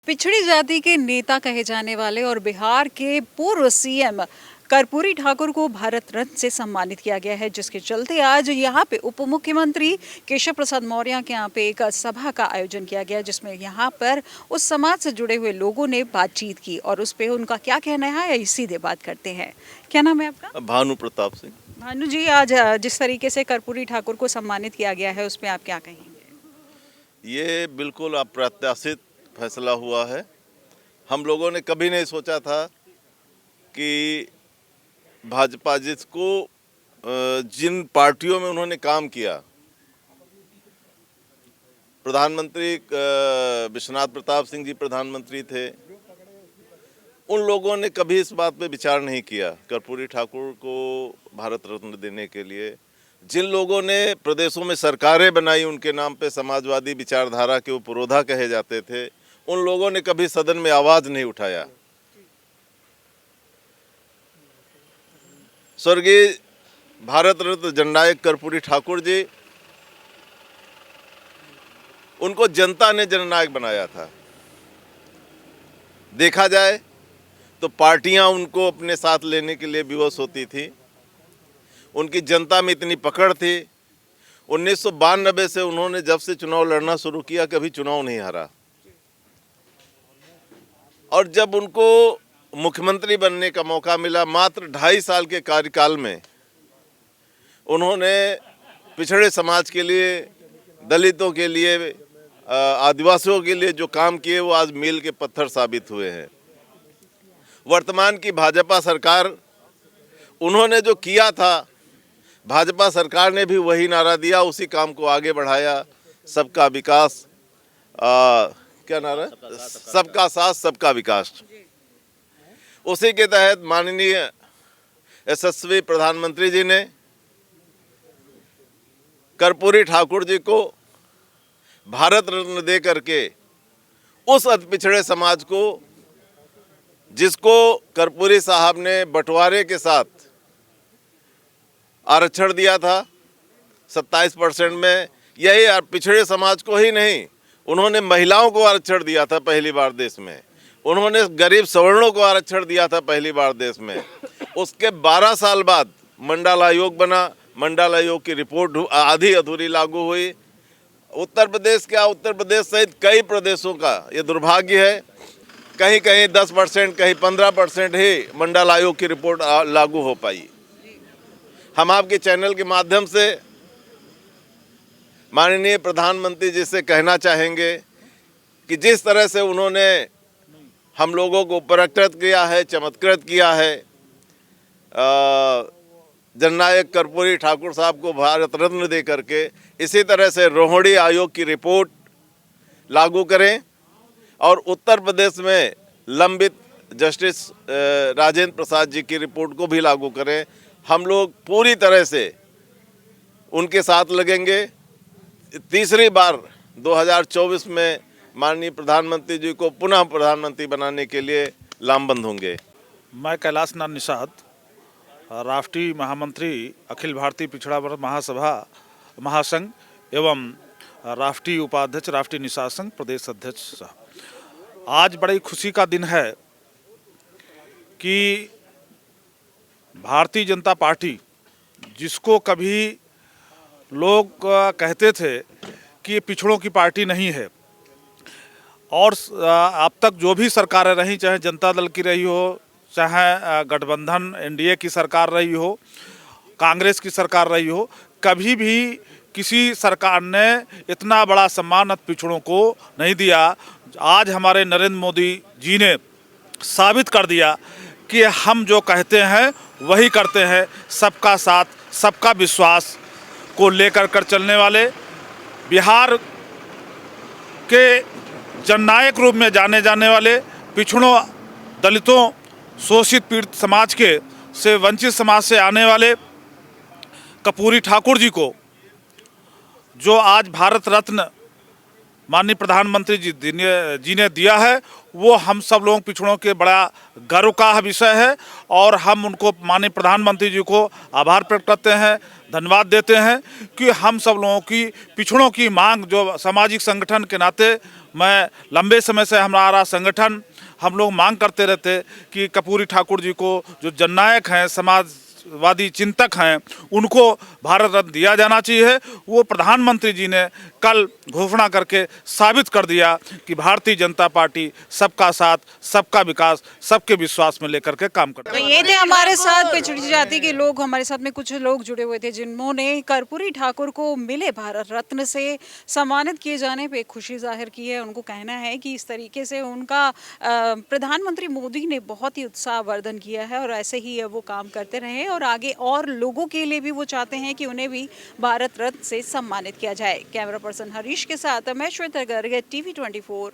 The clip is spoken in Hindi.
पिछड़ी जाति के नेता कहे जाने वाले और बिहार के पूर्व सीएम कर्पूरी ठाकुर को भारत रत्न से सम्मानित किया गया है, जिसके चलते आज यहाँ पे उप मुख्यमंत्री केशव प्रसाद मौर्य के यहाँ पे एक सभा का आयोजन किया गया, जिसमें यहाँ पर उस समाज से जुड़े हुए लोगों ने बातचीत की और उस पे उनका क्या कहना है, सीधे बात करते हैं। क्या नाम है आपका? भानु प्रताप सिंह। भानु जी, आज जिस तरीके से कर्पूरी ठाकुर को सम्मानित किया गया है, उस पर आप क्या कहेंगे? ये बिल्कुल अप्रत्याशित फैसला हुआ है। हम लोगों ने कभी नहीं सोचा था कि भाजपा जिसको जिन पार्टियों में उन्होंने काम किया, प्रधानमंत्री विश्वनाथ प्रताप सिंह जी प्रधानमंत्री थे, उन लोगों ने कभी इस बात पे विचार नहीं किया कर्पूरी ठाकुर को भारत रत्न देने के लिए। जिन लोगों ने प्रदेशों में सरकारें बनाई, उनके नाम पे समाजवादी विचारधारा के उपरोधा कहे जाते थे, उन लोगों ने कभी सदन में आवाज नहीं उठाया। स्वर्गीय भारत रत्न जननायक कर्पूरी ठाकुर जी, उनको जनता ने जननायक बनाया था। देखा जाए तो पार्टियां उनको अपने साथ लेने के लिए विवश होती थी। उनकी जनता में इतनी पकड़ थी। 1992 से उन्होंने जब से चुनाव लड़ना शुरू किया, कभी चुनाव नहीं हारा। और जब उनको मुख्यमंत्री बनने का मौका मिला, मात्र 2.5 साल के कार्यकाल में उन्होंने पिछड़े समाज के लिए, दलितों के लिए, आदिवासियों के लिए जो काम किए, वो आज मील के पत्थर साबित हुए हैं। वर्तमान की भाजपा सरकार, उन्होंने जो किया था, भाजपा सरकार ने भी वही नारा दिया, उसी काम को आगे बढ़ाया। सबका विकास, क्या नारा है? सबका साथ सबका विकास। उसी के तहत माननीय यशस्वी प्रधानमंत्री जी ने कर्पूरी ठाकुर जी को भारत रत्न दे करके उस अति पिछड़े समाज को, जिसको कर्पूरी साहब ने बंटवारे के साथ आरक्षण दिया था 27% में, यही पिछड़े समाज को ही नहीं, उन्होंने महिलाओं को आरक्षण दिया था पहली बार देश में। उन्होंने गरीब सवर्णों को आरक्षण दिया था पहली बार देश में। उसके 12 साल बाद मंडल आयोग बना। मंडल आयोग की रिपोर्ट आधी अधूरी लागू हुई। उत्तर प्रदेश सहित कई प्रदेशों का ये दुर्भाग्य है, कहीं कहीं 10%, कहीं 15% ही मंडल आयोग की रिपोर्ट लागू हो पाई। हम आपके चैनल के माध्यम से माननीय प्रधानमंत्री जी से कहना चाहेंगे कि जिस तरह से उन्होंने हम लोगों को पुरस्कृत किया है, चमत्कृत किया है, जननायक कर्पूरी ठाकुर साहब को भारत रत्न दे करके, इसी तरह से रोहिणी आयोग की रिपोर्ट लागू करें और उत्तर प्रदेश में लंबित जस्टिस राजेंद्र प्रसाद जी की रिपोर्ट को भी लागू करें। हम लोग पूरी तरह से उनके साथ लगेंगे। तीसरी बार 2024 में माननीय प्रधानमंत्री जी को पुनः प्रधानमंत्री बनाने के लिए लामबंद होंगे। मैं कैलाश नाथ निषाद, राष्ट्रीय महामंत्री अखिल भारतीय पिछड़ा वर्ग महासभा महासंघ एवं राष्ट्रीय उपाध्यक्ष राष्ट्रीय निषाद संघ प्रदेश अध्यक्ष। आज बड़ी खुशी का दिन है कि भारतीय जनता पार्टी, जिसको कभी लोग कहते थे कि ये पिछड़ों की पार्टी नहीं है, और अब तक जो भी सरकारें रही, चाहे जनता दल की रही हो, चाहे गठबंधन एनडीए की सरकार रही हो, कांग्रेस की सरकार रही हो, कभी भी किसी सरकार ने इतना बड़ा सम्मान पिछड़ों को नहीं दिया। आज हमारे नरेंद्र मोदी जी ने साबित कर दिया कि हम जो कहते हैं वही करते हैं। सबका साथ सबका विश्वास को लेकर कर चलने वाले, बिहार के जननायक रूप में जाने जाने वाले, पिछड़ों, दलितों, शोषित पीड़ित समाज के से वंचित समाज से आने वाले कर्पूरी ठाकुर जी को जो आज भारत रत्न माननीय प्रधानमंत्री जी ने दिया है वो हम सब लोगों पिछड़ों के बड़ा गर्व का विषय है और हम उनको माननीय प्रधानमंत्री जी को आभार प्रकट करते हैं, धन्यवाद देते हैं कि हम सब लोगों की पिछड़ों की मांग जो सामाजिक संगठन के नाते मैं लंबे समय से हमारा संगठन हम लोग मांग करते रहते कि कर्पूरी ठाकुर जी को जो जननायक हैं, समाजवादी चिंतक हैं, उनको भारत रत्न दिया जाना चाहिए। वो प्रधानमंत्री जी ने कल घोषणा करके साबित कर दिया कि भारतीय जनता पार्टी सबका साथ, सबका विकास, सबके विश्वास में लेकर के काम करती तो है। ये थे हमारे साथ पिछड़ी जाति के लोग, हमारे साथ में कुछ लोग जुड़े हुए थे जिन्होंने कर्पूरी ठाकुर को मिले भारत रत्न से सम्मानित किए जाने पे खुशी जाहिर की है। उनको कहना है कि इस तरीके से उनका प्रधानमंत्री मोदी ने बहुत ही उत्साहवर्धन किया है और ऐसे ही वो काम करते रहे और आगे और लोगों के लिए भी वो चाहते हैं कि उन्हें भी भारत रत्न से सम्मानित किया जाए। कैमरा पर्सन हरीश के साथ मैं श्वेता गर्ग, TV24